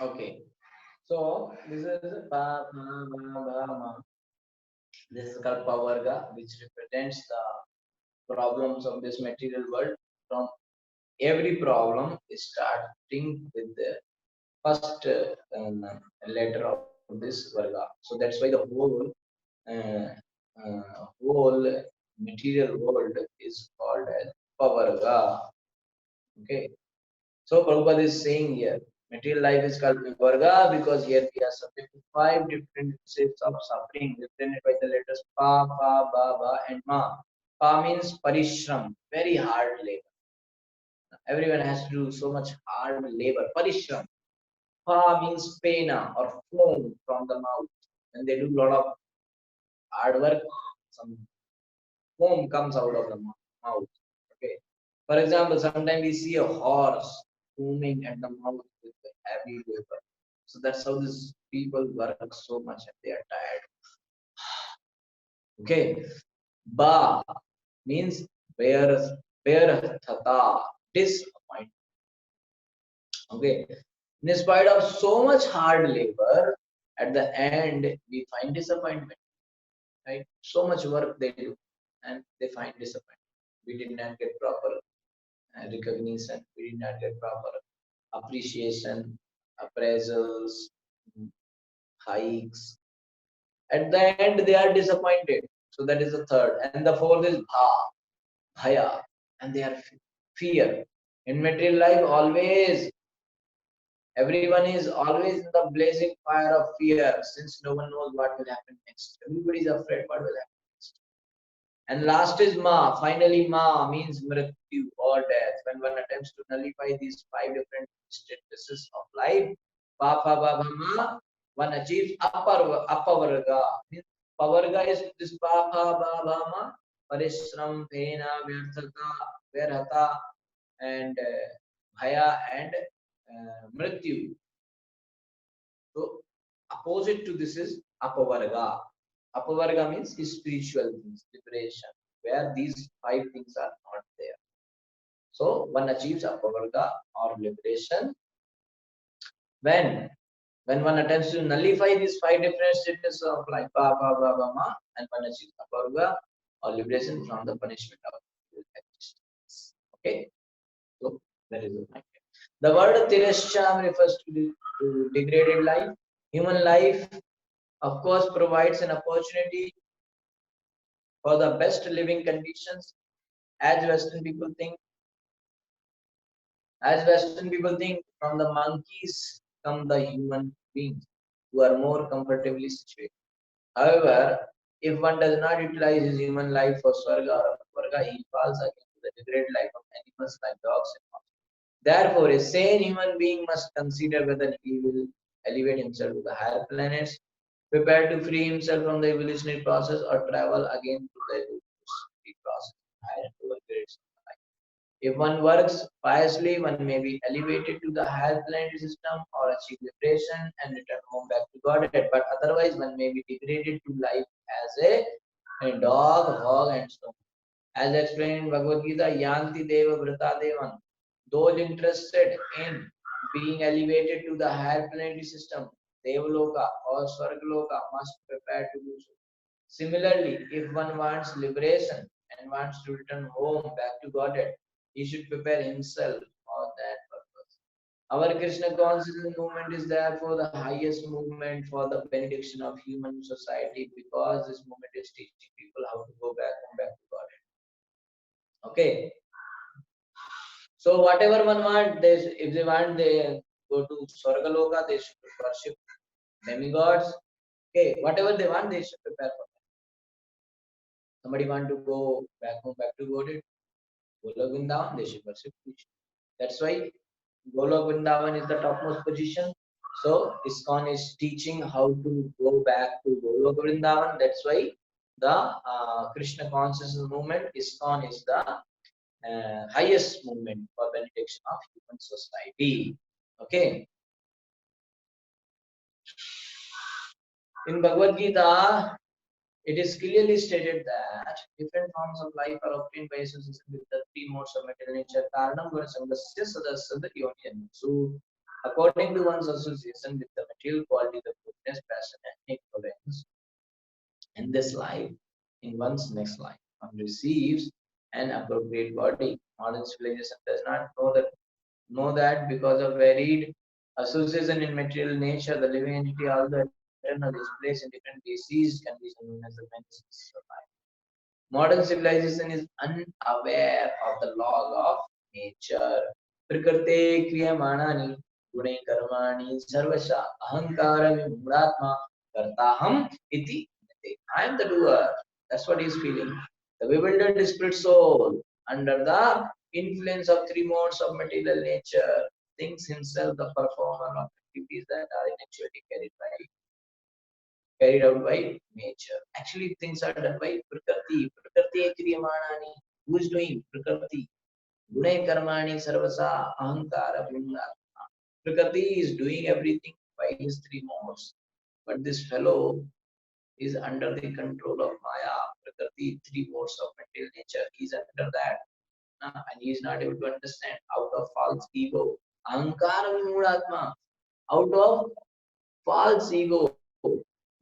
Okay. So this is pa ma ma ba ma. This is called Pavarga, which represents the problems of this material world. From every problem is starting with the first letter of this Varga. So that's why the uh, whole material world is called as Pavarga. Okay. So Prabhupada is saying here, material life is called Varga because here we are subject to five different states of suffering represented by the letters Pa, Pa, Ba, Ba, and Ma. Pa means parishram, very hard labor. Everyone has to do so much hard labor, parishram. Pa means pena or foam from the mouth. When they do a lot of hard work, some foam comes out of the mouth. Okay. For example, sometimes we see a horse foaming at the mouth with the heavy labor. So that's how these people work so much and they are tired. Okay. Ba means bear thata, disappointment. Okay. In spite of so much hard labor, at the end we find disappointment. Right? So much work they do and they find disappointment. We did not get proper recognition, we did not get proper appreciation, appraisals, hikes. At the end, they are disappointed. So that is the third. And the fourth is bhaya, and they are fear. In material life, always everyone is always in the blazing fire of fear, since no one knows what will happen next. Everybody is afraid what will happen next. And last is ma. Finally, ma means mrityu or death. When one attempts to nullify these five different statuses of life, pa pa ba ba ma, one achieves apavarga. Means pavarga is this pa pa ba ba ma, parishram, pena, vyarthata, and bhaya and mrityu. So opposite to this is apavarga. Apavarga means spiritual things, liberation, where these five things are not there. So one achieves apavarga or liberation when one attempts to nullify these five different states of life, pa, pa, ba, ba, ma, and one achieves apavarga or liberation from the punishment of existence. Okay, so that is the point. The word tirasham refers to degraded life. Human life, of course, provides an opportunity for the best living conditions. As Western people think, from the monkeys come the human beings who are more comfortably situated. However, if one does not utilize his human life for Swarga or Varga, he falls again to the degraded life of animals like dogs and monkeys. Therefore, a sane human being must consider whether he will elevate himself to the higher planets, prepare to free himself from the evolutionary process, or travel again to the evolutionary process, higher and lower grades of life. If one works piously, one may be elevated to the higher planetary system or achieve liberation and return home back to Godhead. But otherwise, one may be degraded to life as a dog, hog, and so on. As explained in Bhagavad Gita, Yanti Deva Vrata Devan. Those interested in being elevated to the higher planetary system, Devaloka or Swargaloka, must prepare to do so. Similarly, if one wants liberation and wants to return home back to Godhead, he should prepare himself for that purpose. Our Krishna consciousness movement is therefore the highest movement for the benediction of human society, because this movement is teaching people how to go back home back to Godhead. Okay. So whatever one want, if they want, they go to Swargaloka, they should worship demigods. Okay, whatever they want, they should prepare for that. Somebody want to go back home, back to Godhead, Golok Vrindavan, they should worship Krishna. That's why Golok Vrindavan is the topmost position. So ISKCON is teaching how to go back to Golok Vrindavan. That's why the Krishna consciousness movement, ISKCON, is the highest movement for benediction of human society. Okay. In Bhagavad Gita, it is clearly stated that different forms of life are obtained by association with the three modes of material nature. Karanam Guna Sangasya Sadasada Yoni. So According to one's association with the material quality, the goodness, passion, and ignorance in this life, in one's next life, one receives an appropriate body. Modern civilization does not know that because of varied association in material nature, the living entity also eternal is placed in different disease conditions known as the many species of life. Modern civilization is unaware of the law of nature. Prakrte kriyamanani gune karmani sarvasha ahankara vimuratma kartaham iti. I am the doer. That's what he is feeling. The bewildered spirit soul, under the influence of three modes of material nature, thinks himself the performer of activities that are inactually carried out by nature. Actually, things are done by Prakriti. Prakriti kriyamanani. Who is doing Prakriti? Gune karmani sarvasa ahankara vimuratma. Prakriti is doing everything by his three modes. But this fellow is under the control of Maya, Prakriti, three modes of material nature. He is under that. And he is not able to understand out of false ego. Ahankara vimuratma. Out of false ego.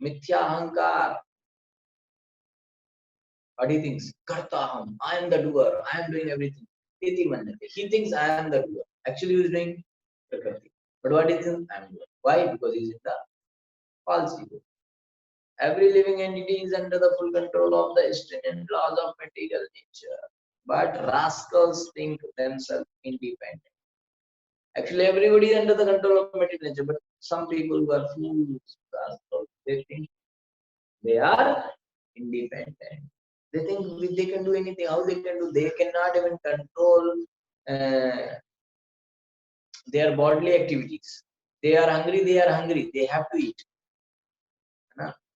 Mithya ahankar. What he thinks? Kartaham. I am the doer. I am doing everything. Iti manyate. He thinks I am the doer. Actually, he is doing Prakriti. But what he thinks? I am doer. Why? Because he is in the false ego. Every living entity is under the full control of the stringent laws of material nature. But rascals think themselves independent. Actually, everybody is under the control of material nature. But some people who are fools, rascals, they think they are independent. They think they can do anything. How they can do? They cannot even control uh, their bodily activities. They are hungry. They are hungry. They have to eat.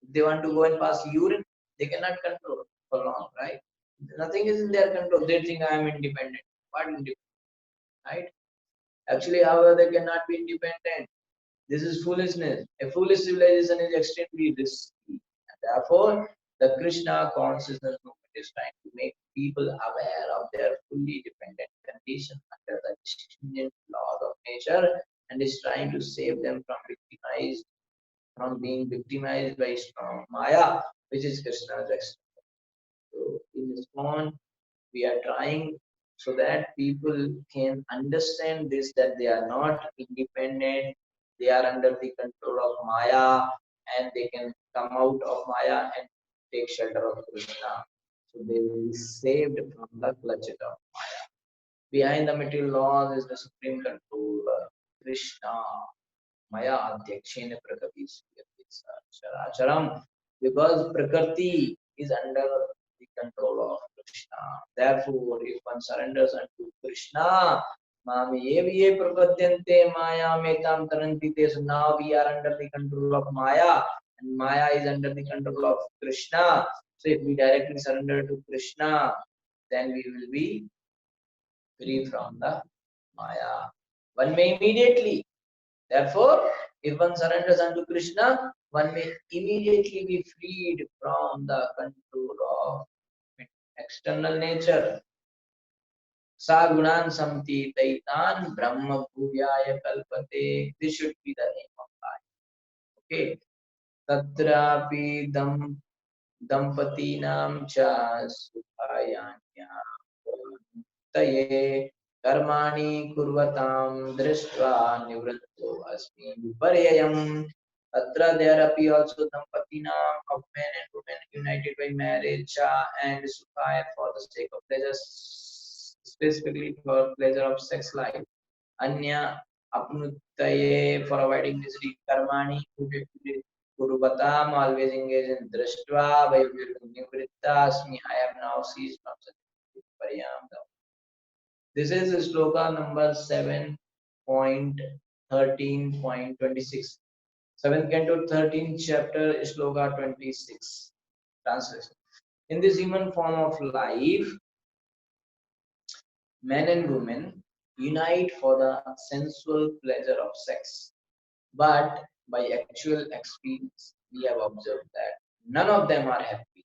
If they want to go and pass urine, they cannot control for long, right? Nothing is in their control. They think I am independent. What independent, right? Actually, however, they cannot be independent. This is foolishness. A foolish civilization is extremely risky. And therefore, the Krishna consciousness movement is trying to make people aware of their fully dependent condition under the stringent laws of nature and is trying to save them from being victimized by strong Maya, which is Krishna's external. So in this one, we are trying so that people can understand this that they are not independent, they are under the control of Maya, and they can come out of Maya and take shelter of Krishna. So they will be saved from the clutches of Maya. Behind the material laws is the supreme controller, Krishna. Maya Adhyakshena Prakriti Characharam, because Prakriti is under the control of Krishna. Therefore, if one surrenders unto Krishna, Mami Eviye Prapadyante Maya Metam Tarantite. So now we are under the control of Maya, and Maya is under the control of Krishna. So if we directly surrender to Krishna, then we will be free from the Maya. One may immediately. Therefore, if one surrenders unto Krishna, one may immediately be freed from the control of external nature. Sa gunan samti taitan brahma bhuyaya kalpate. This should be the name of life. Okay. Tatrapi dampatinam cha sukhayanya taye कर्माणि kurvatam दृष्ट्वा निवृत्तो अस्मि viparyayam. Tatra there appear also dampatinam of men and women united by marriage and sukhaya for the sake of pleasure, specifically for pleasure of sex life. Anya apnuttaye for avoiding misery. Karmani kurvatam always engage in drashtva by nivritta asmi. I have now ceased from such viparyam. This is sloka number 7.13.26. 7th canto, 13th chapter, sloka 26. Translation. In this human form of life, men and women unite for the sensual pleasure of sex. But by actual experience, we have observed that none of them are happy.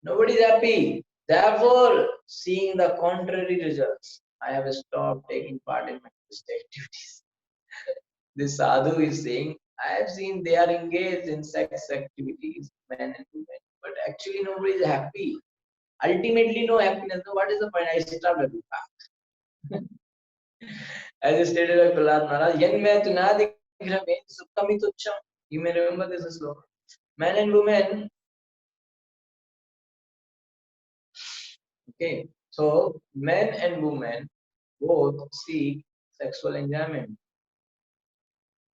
Nobody is happy. Therefore, seeing the contrary results, I have stopped taking part in materialistic activities. This sadhu is saying, I have seen they are engaged in sex activities, men and women, but actually nobody is happy. Ultimately, no happiness. No, what is the point? I stopped every path. As stated by Prahlad Maharaj, Yan mein tunadi grame sukkami tucham. You may remember this slogan. Men and women, okay, so men and women both seek sexual enjoyment.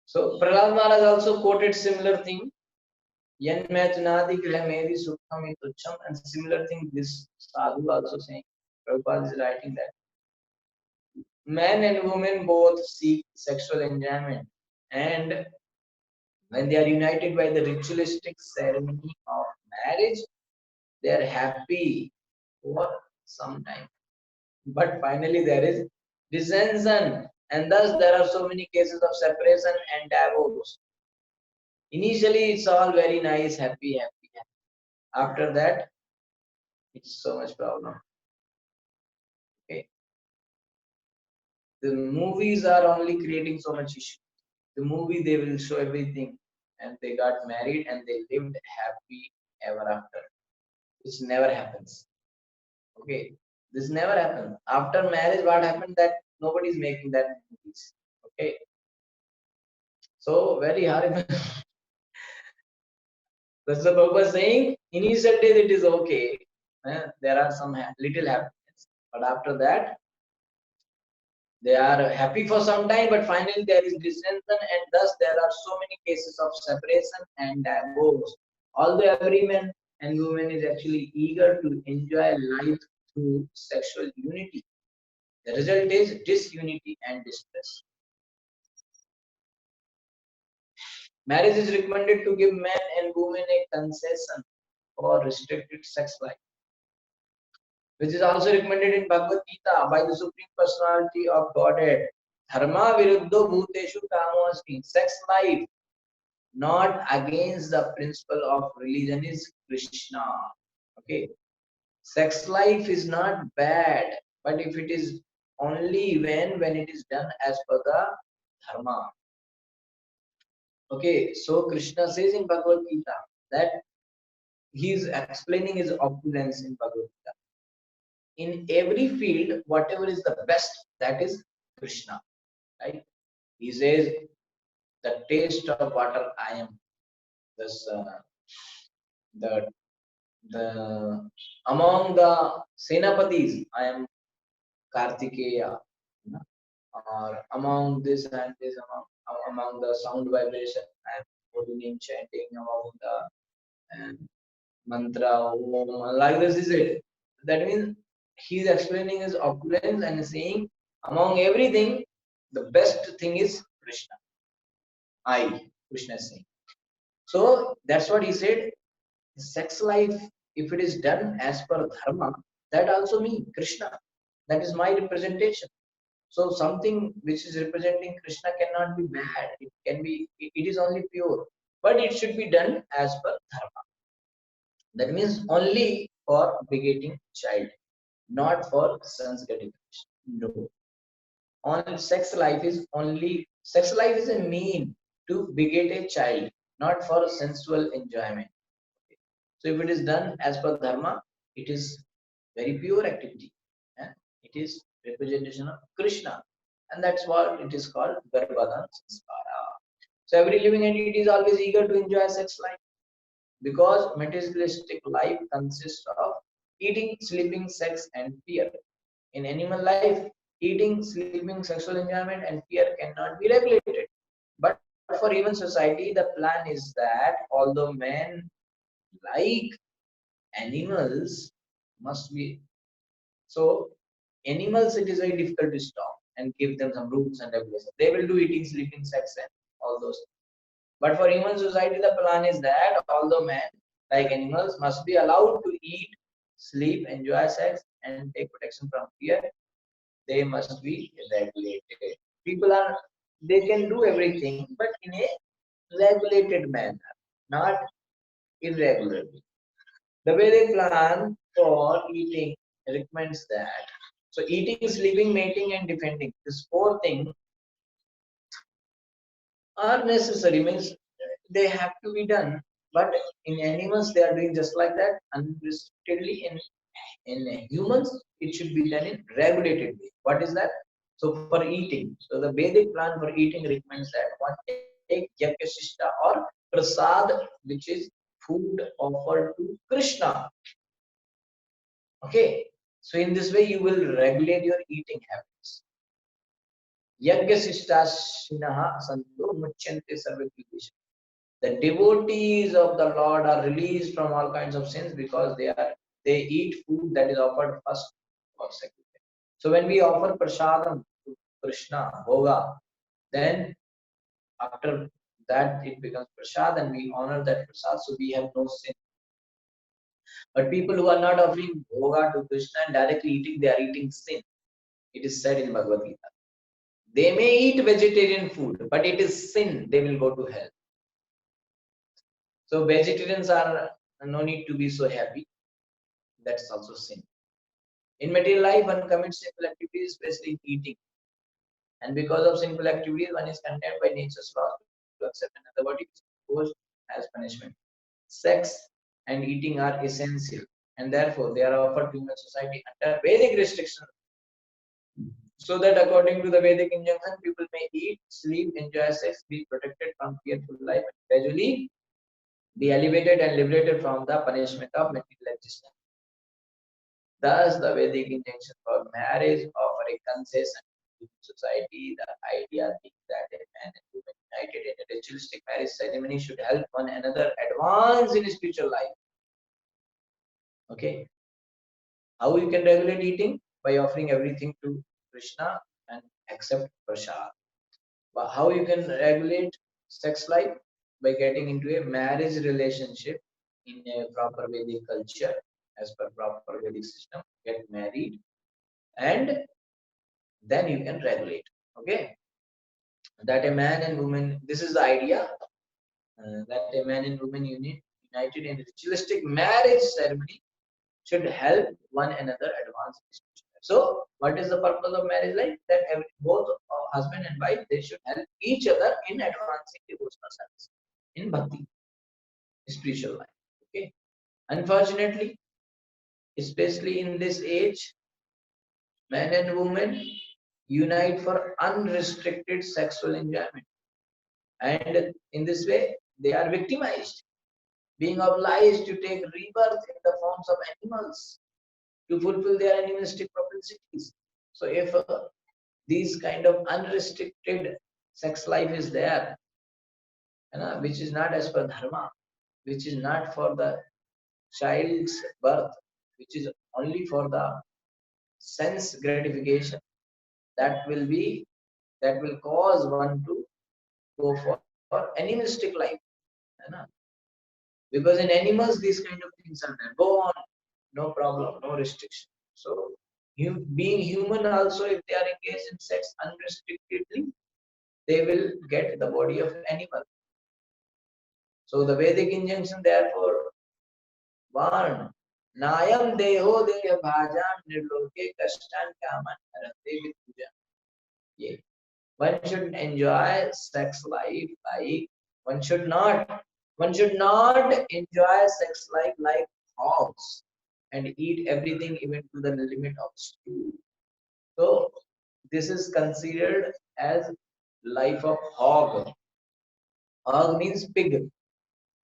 So Prahlad Maharaj also quoted similar thing. Yan mein tunadi grame sukkami tucham, and similar thing this sadhu also saying. Prabhupada is writing that men and women both seek sexual enjoyment, and when they are united by the ritualistic ceremony of marriage, they are happy for some time. But finally, there is dissension, and thus there are so many cases of separation and divorce. Initially, it's all very nice, happy, happy. After that, it's so much problem. Okay, the movies are only creating so much issue. The movie they will show everything, and they got married and they lived happy ever after, which never happens. Okay, this never happened. After marriage, what happened that nobody is making that movies. Okay, so very horrible. That's the purpose saying initial days it is okay. There are some little happiness, but after that they are happy for some time, but finally there is dissension, and thus there are so many cases of separation and divorce. Although every man and woman is actually eager to enjoy life through sexual unity, the result is disunity and distress. Marriage is recommended to give men and women a concession for restricted sex life, which is also recommended in Bhagavad Gita by the Supreme Personality of Godhead. Dharma viruddho bhuteshu kamosti. Sex life, not against the principle of religion, is Krishna. Okay, sex life is not bad, but if it is only when it is done as per the dharma. Okay, so Krishna says in Bhagavad Gita that he is explaining his opulence in Bhagavad Gita. In every field, whatever is the best, that is Krishna. Right? He says, the taste of water I am. This, the among the Senapatis, I am Kartikeya. Or among this and this, among the sound vibration, I am holding chanting among the mantra, like this is it. That means he is explaining his opulence and saying, among everything, the best thing is Krishna. Krishna is saying. So that's what he said. Sex life, if it is done as per dharma, that also me, Krishna. That is my representation. So something which is representing Krishna cannot be bad. It can be. It is only pure, but it should be done as per dharma. That means only for begetting child, not for sense gratification. No. On sex life is a mean to beget a child, not for sensual enjoyment. So if it is done as per dharma, it is very pure activity. And it is representation of Krishna. And that's what it is called Garbhadan Sanskara. So every living entity is always eager to enjoy sex life, because materialistic life consists of eating, sleeping, sex, and fear. In animal life, eating, sleeping, sexual enjoyment, and fear cannot be regulated. But for even society, the plan is that although men like animals, must be so animals, it is very difficult to stop and give them some rules and regulations. They will do eating, sleeping, sex, and all those things. But for human society, the plan is that although men, like animals, must be allowed to eat, sleep, enjoy sex, and take protection from fear, they must be regulated. People are, they can do everything, but in a regulated manner, not irregularly. The way they plan for eating recommends that So eating, sleeping, mating, and defending. These four things are necessary, means they have to be done. But in animals, they are doing just like that, unrestrictedly. In humans, it should be done in regulated way. What is that? So for eating, so the Vedic plan for eating recommends that one take yakashishta or prasad, which is food offered to Krishna. Okay, so in this way you will regulate your eating habits. Yagyasishtasinaha santo muchyante sarvakilesha. The devotees of the Lord are released from all kinds of sins because they eat food that is offered first or second. So when we offer prasadam to Krishna, Bhoga, then after that it becomes prasad and we honor that prasad, so we have no sin. But people who are not offering Bhoga to Krishna and directly eating, they are eating sin. It is said in Bhagavad Gita. They may eat vegetarian food, but it is sin, they will go to hell. So vegetarians are no need to be so happy. That's also sin. In material life, one commits sinful activities, especially eating. And because of sinful activities, one is condemned by nature's laws to accept another body imposed as punishment. Sex and eating are essential, and therefore they are offered to human society under Vedic restrictions. So that according to the Vedic injunction, people may eat, sleep, enjoy sex, be protected from fearful life, and gradually be elevated and liberated from the punishment of material existence. Thus, the Vedic injunction for marriage offer a concession to society. The idea being that a man and woman united in a ritualistic marriage ceremony should help one another advance in spiritual life. Okay, how you can regulate eating? By offering everything to Krishna and accept prasad. But how you can regulate sex life? By getting into a marriage relationship in a proper Vedic culture, as per proper Vedic system. Get married, and then you can regulate. Okay, that a man and woman. This is the idea that a man and woman united in ritualistic marriage ceremony should help one another advance in spiritual life. So, what is the purpose of marriage life? That both husband and wife, they should help each other in advancing devotional service in bhakti, spiritual life. Okay. Unfortunately, especially in this age, men and women unite for unrestricted sexual enjoyment, and in this way, they are victimized, being obliged to take rebirth in the forms of animals to fulfill their animalistic propensities. So if these kind of unrestricted sex life is there, which is not as per dharma, which is not for the child's birth, which is only for the sense gratification, that will cause one to go for animalistic life. Because in animals these kind of things are there. Go on, no problem, no restriction. So being human also, if they are engaged in sex unrestrictedly, they will get the body of animal. So the Vedic injunction therefore warn Nayam deho deha bhajam nirloke kashtan kaman harate vidya. Yeah. One should enjoy sex life like one should not. One should not enjoy sex life like hogs and eat everything even to the limit of stew. So this is considered as life of hog. Hog means pig.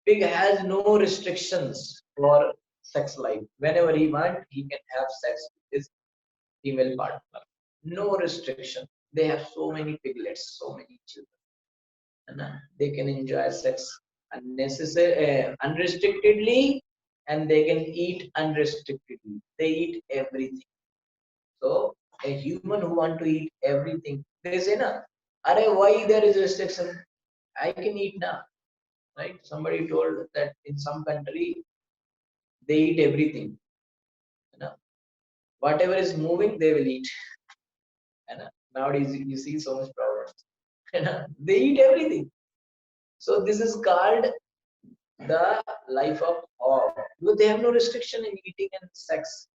Pig has no restrictions for sex life. Whenever he wants, he can have sex with his female partner. No restriction. They have so many piglets, so many children. And they can enjoy sex unrestrictedly, and they can eat unrestrictedly. They eat everything. So a human who want to eat everything, they say, "Na, are why there is restriction? I can eat now." Right? Somebody told that in some country they eat everything. You know, whatever is moving, they will eat. You know, nowadays you see so much problems. You know, they eat everything. So this is called the life of hog. Because they have no restriction in eating and sex.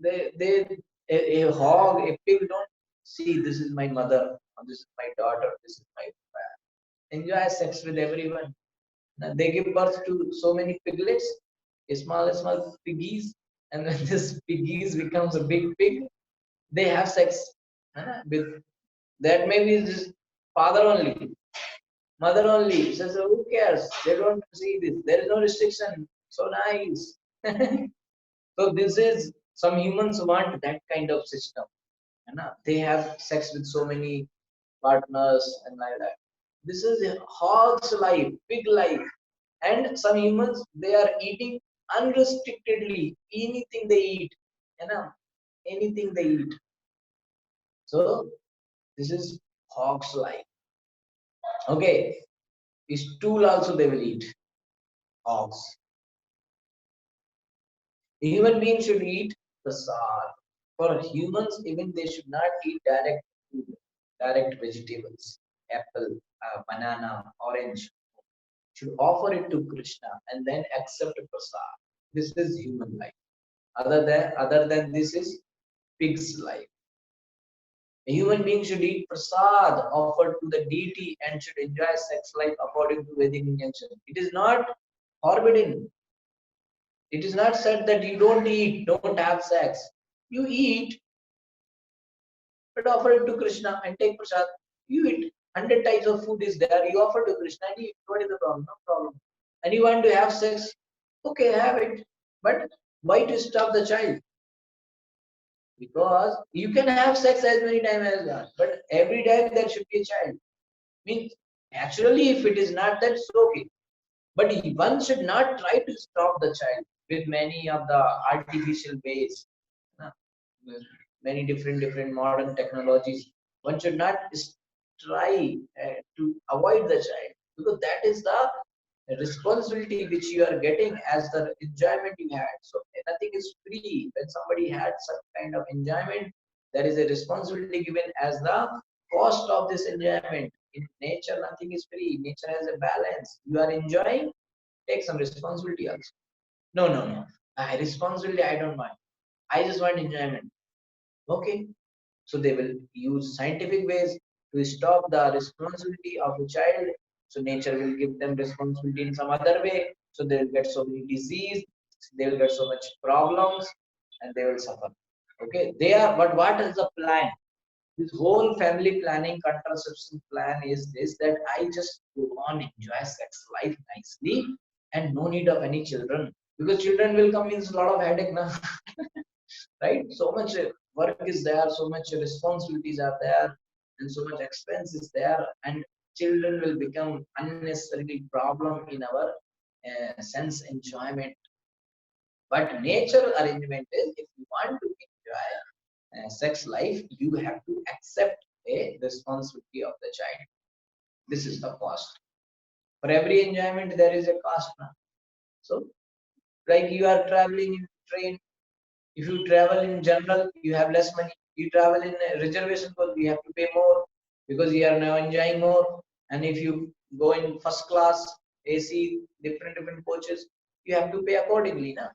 A hog, a pig don't see this is my mother, or this is my daughter, this is my enjoy sex with everyone. Now, they give birth to so many piglets, small piggies, and when this piggies becomes a big pig, they have sex with that maybe is father only, mother only. Says who cares? They don't see this. There is no restriction. So nice. So this is some humans want that kind of system. They have sex with so many partners and like that. This is a hog's life, big life. And some humans they are eating unrestrictedly anything they eat. Anything they eat. So this is hog's life. Okay, stool also they will eat. Hogs. A human being should eat prasad. For humans, even they should not eat direct food, direct vegetables, apple, banana, orange. Should offer it to Krishna and then accept prasad. This is human life. Other than this is pig's life. A human being should eat prasad offered to the deity and should enjoy sex life according to Vedic intention. It is not forbidden. It is not said that you don't eat, don't have sex. You eat, but offer it to Krishna and take prasad. You eat. 100 types of food is there. You offer to Krishna and eat. What is the problem? No problem. And you want to have sex? Okay, have it. But why to stop the child? Because you can have sex as many times as you want, but every time there should be a child. Means naturally, if it is not that, so okay. But one should not try to stop the child with many of the artificial ways, with many different modern technologies. One should not try to avoid the child because that is the responsibility which you are getting as the enjoyment you had. So nothing is free. When somebody had some kind of enjoyment, there is a responsibility given as the cost of this enjoyment. In nature, nothing is free. Nature has a balance. You are enjoying, take some responsibility also. No. Responsibility, I don't mind. I just want enjoyment. Okay. So they will use scientific ways to stop the responsibility of a child. So nature will give them responsibility in some other way. So they will get so many disease, they will get so much problems, and they will suffer. Okay. They are, but what is the plan? This whole family planning contraception plan is this that I just go on enjoy sex life nicely and no need of any children because children will come means a lot of headache now. Right? So much work is there, so much responsibilities are there, and so much expense is there, and children will become unnecessarily problem in our sense enjoyment. But nature arrangement is if you want to enjoy sex life, you have to accept a responsibility of the child. This is the cost. For every enjoyment, there is a cost now. So, like you are traveling in train. If you travel in general, you have less money. You travel in a reservation coach, you have to pay more because you are now enjoying more. And if you go in first class, AC, different coaches, you have to pay accordingly. Na?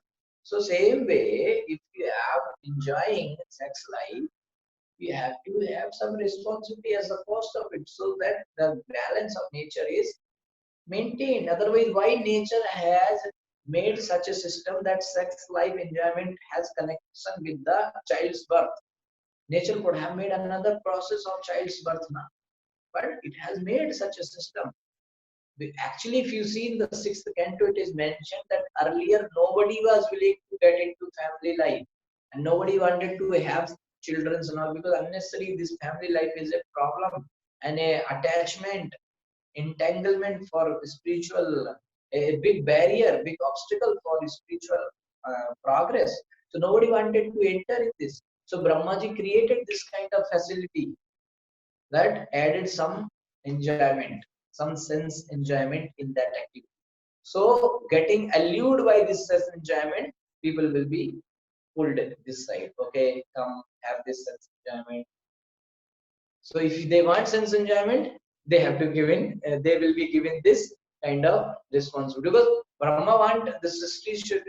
So same way, if you are enjoying sex life, you have to have some responsibility as the cost of it so that the balance of nature is maintained. Otherwise, why nature has made such a system that sex life enjoyment has connection with the child's birth? Nature could have made another process of child's birth now, but it has made such a system. Actually, if you see in the sixth canto, it is mentioned that earlier nobody was willing to get into family life and nobody wanted to have children and all because unnecessary this family life is a problem and a attachment entanglement for spiritual, a big barrier, big obstacle for spiritual progress. So nobody wanted to enter in this. So Brahmaji created this kind of facility that added some enjoyment, some sense enjoyment in that activity. So getting allured by this sense enjoyment, people will be pulled this side. Okay, come have this sense enjoyment. So if they want sense enjoyment, they have to give in. They will be given this kind of responsibility because Brahma want the srishti should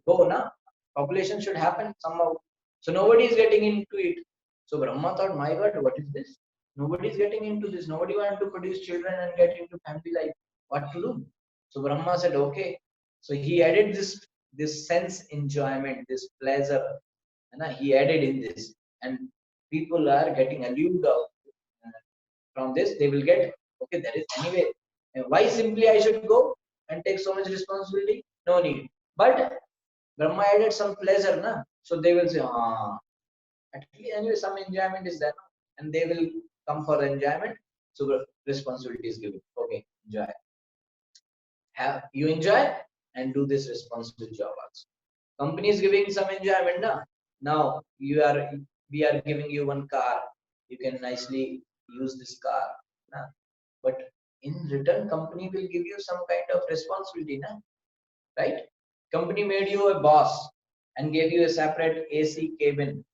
go na. Population should happen somehow. So nobody is getting into it. So Brahma thought, my God, what is this? Nobody is getting into this. Nobody wants to produce children and get into family life. What to do? So Brahma said, okay. So he added this sense enjoyment, this pleasure, and he added in this, and people are getting allured of from this. They will get, okay, there is anyway. Why simply I should go and take so much responsibility? No need. But Brahma added some pleasure, na? So they will say, actually, anyway, some enjoyment is there, no? And they will come for enjoyment. So the responsibility is given. Okay, enjoy. Have you enjoy and do this responsible job also. Company is giving some enjoyment, na? Now we are giving you one car. You can nicely use this car, na? But in return, company will give you some kind of responsibility, na? Right? Company made you a boss and gave you a separate AC cabin.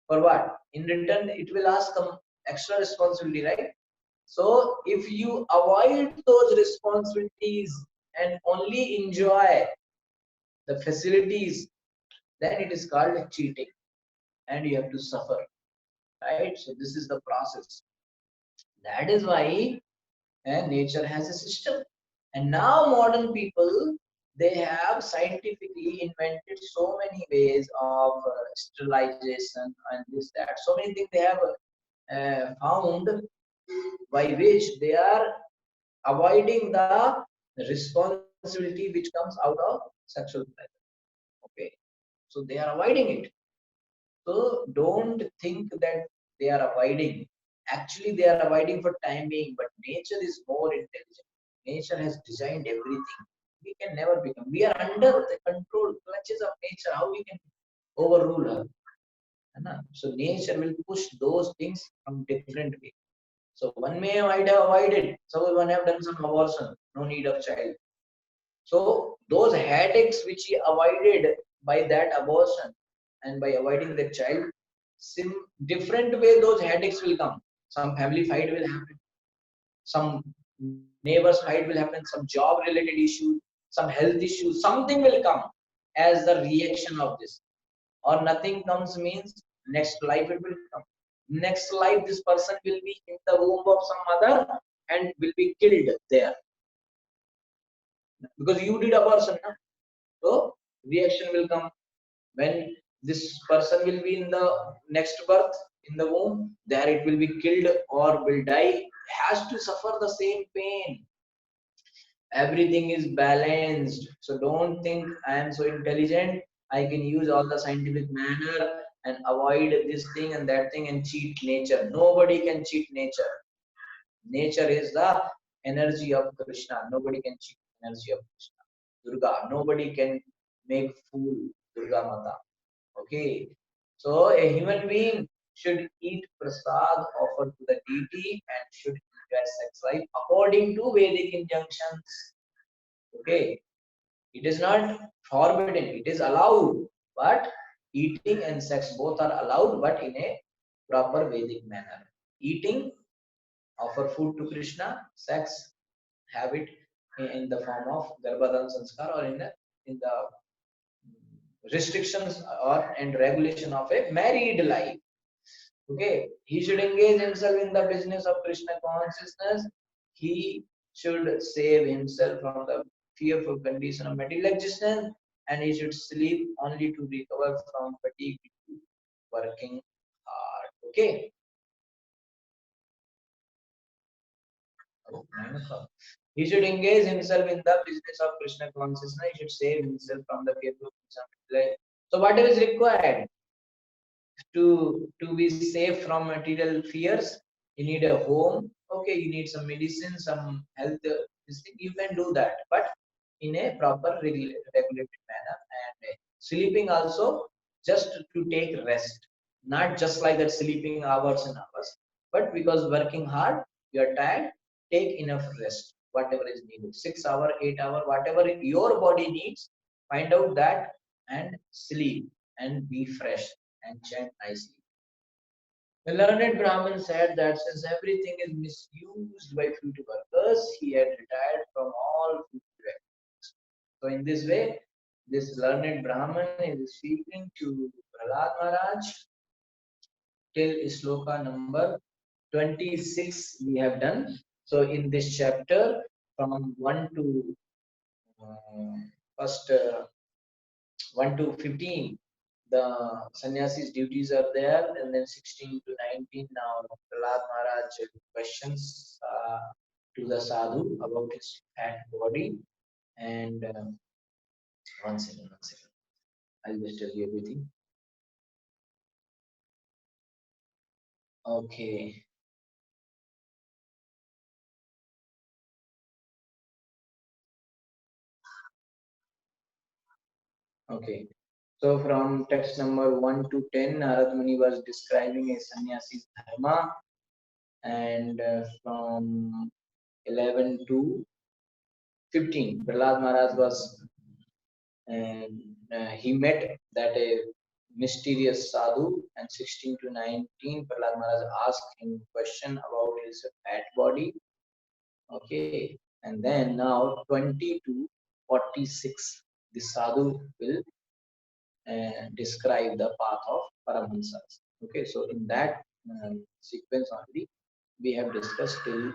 For what? In return, it will ask some extra responsibility, right? So if you avoid those responsibilities and only enjoy the facilities, then it is called cheating and you have to suffer, right? So this is the process. That is why nature has a system. And now modern people, they have scientifically invented so many ways of sterilization and this, that. So many things they have found by which they are avoiding the responsibility which comes out of sexual pleasure. Okay. So they are avoiding it. So don't think that they are avoiding. Actually, they are avoiding for time being, but nature is more intelligent. Nature has designed everything. We can never become. We are under the control clutches of nature. How we can overrule her? So nature will push those things from different way. So one might have avoided. Suppose one have done some abortion, no need of child. So those headaches which he avoided by that abortion and by avoiding the child, different way those headaches will come. Some family fight will happen, some neighbors fight will happen, some job related issues, some health issues, something will come as the reaction of this. Or nothing comes means next life it will come. Next life this person will be in the womb of some mother and will be killed there. Because you did abortion, na? So reaction will come when this person will be in the next birth in the womb. There it will be killed or will die. Has to suffer the same pain. Everything is balanced. So don't think I am so intelligent. I can use all the scientific manner and avoid this thing and that thing and cheat nature. Nobody can cheat nature. Nature is the energy of Krishna. Nobody can cheat the energy of Krishna. Durga. Nobody can make fool Durga Mata. Okay. So a human being should eat prasad offered to the deity and should enjoy sex life according to Vedic injunctions. Okay. It is not forbidden. It is allowed. But eating and sex both are allowed, but in a proper Vedic manner. Eating, offer food to Krishna, sex, have it in the form of Garbhadan Sanskar or in the restrictions or and regulation of a married life. Okay, he should engage himself in the business of Krishna consciousness. He should save himself from the fearful condition of material existence, and he should sleep only to recover from fatigue working hard. Okay. Oh, 9 o'clock. He should engage himself in the business of Krishna consciousness. He should save himself from the fearful condition. So whatever is required to be safe from material fears, you need a home. Okay, you need some medicine, some health. This thing you can do that, but in a proper regulated manner. And sleeping also just to take rest, not just like that sleeping hours and hours, but because working hard, you are tired. Take enough rest, whatever is needed. 6 hour, 8 hour, whatever your body needs. Find out that and sleep and be fresh and chant nicely. The learned Brahmin said that since everything is misused by fruit workers, he had retired from all fruit activities. So in this way, this learned Brahmin is speaking to Prahlad Maharaj till sloka number 26 we have done. So in this chapter from 1 to first 1 to 15 the sannyasis duties are there, and then 16 to 19 now Prahlad Maharaj questions to the sadhu about his fat body. And one second, I'll just tell you everything. Okay. Okay. So from text number 1 to 10, Narad Muni was describing a sannyasi's dharma, and from 11 to 15, Prahlad Maharaj was, he met that a mysterious sadhu, and 16 to 19, Prahlad Maharaj asked him question about his fat body. Okay, and then now 20 to 46, the sadhu will describe the path of paramahamsas. Okay, so in that sequence only we have discussed till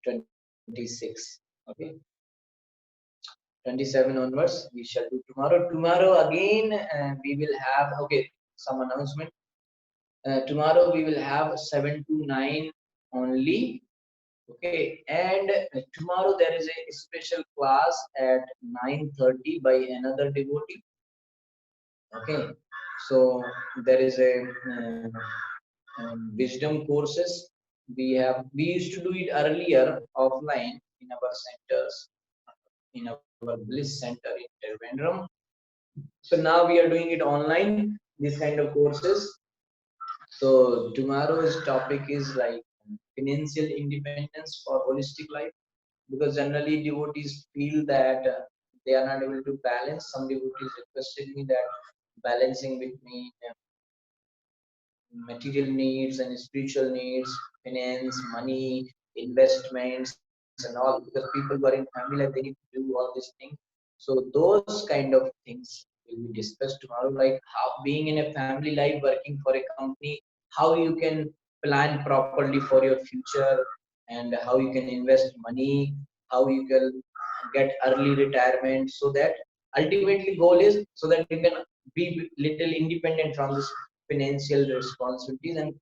26. Okay, 27 onwards we shall do tomorrow. Tomorrow again we will have, okay, some announcement. Tomorrow we will have 7 to 9 only. Okay, and tomorrow there is a special class at 9:30 by another devotee. Okay, so there is a wisdom courses. We used to do it earlier offline in our centers, in our bliss center in Trivandrum. So now we are doing it online, this kind of courses. So tomorrow's topic is like financial independence for holistic life, because generally devotees feel that they are not able to balance. Some devotees requested me that balancing between material needs and spiritual needs, finance, money, investments, and all, because people who are in family life, they need to do all these things. So those kind of things will be discussed tomorrow, like how being in a family life, working for a company, how you can plan properly for your future, and how you can invest money, how you can get early retirement, so that ultimately goal is so that you can be little independent from this financial responsibilities and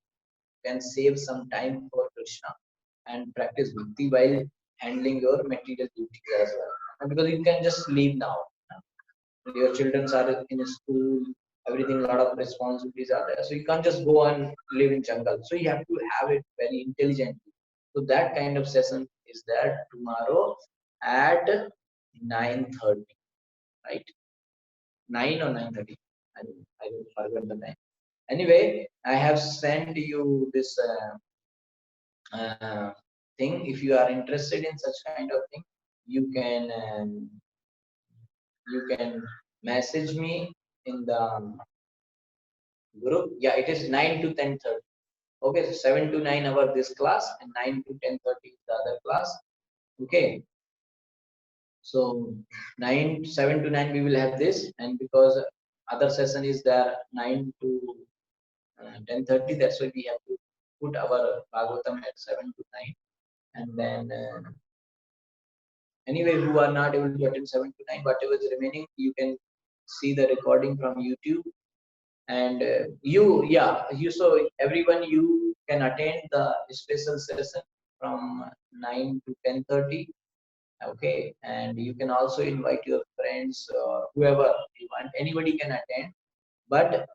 can save some time for Krishna and practice bhakti while handling your material duties as well. And because you can just leave now. Your children are in school, everything, a lot of responsibilities are there. So you can't just go and live in jungle. So you have to have it very intelligently. So that kind of session is there tomorrow at 9:30, right? 9 or 9:30. I will forget the time. Anyway, I have sent you this thing. If you are interested in such kind of thing, you can message me in the group. Yeah, it is 9 to 10:30. Okay, so 7 to 9 hour this class, and 9 to 10:30 the other class. Okay, so 7 to 9 we will have this, and because other session is there 9 to 10:30, that's why we have to put our Bhagavatam at 7 to 9. And then anyway, who are not able to attend 7 to 9, whatever is remaining, you can see the recording from YouTube. And you so everyone, you can attend the special session from 9 to 10:30. Okay, and you can also invite your friends or whoever you want. Anybody can attend, but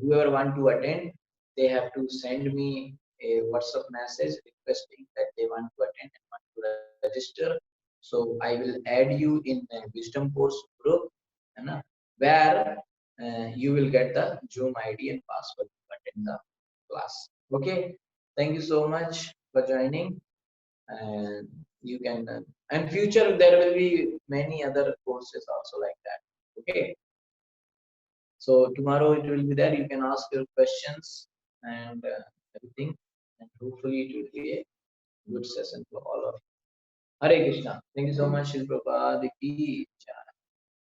whoever want to attend, they have to send me a WhatsApp message requesting that they want to attend and want to register. So I will add you in a wisdom course group, where you will get the Zoom ID and password to attend the class. Okay, thank you so much for joining. And you can and future there will be many other courses also like that. Okay, so tomorrow it will be there. You can ask your questions and everything, and hopefully it will be a good session for all of you. Hare Krishna. Thank you so much, Shri Prabhupada ki Jai.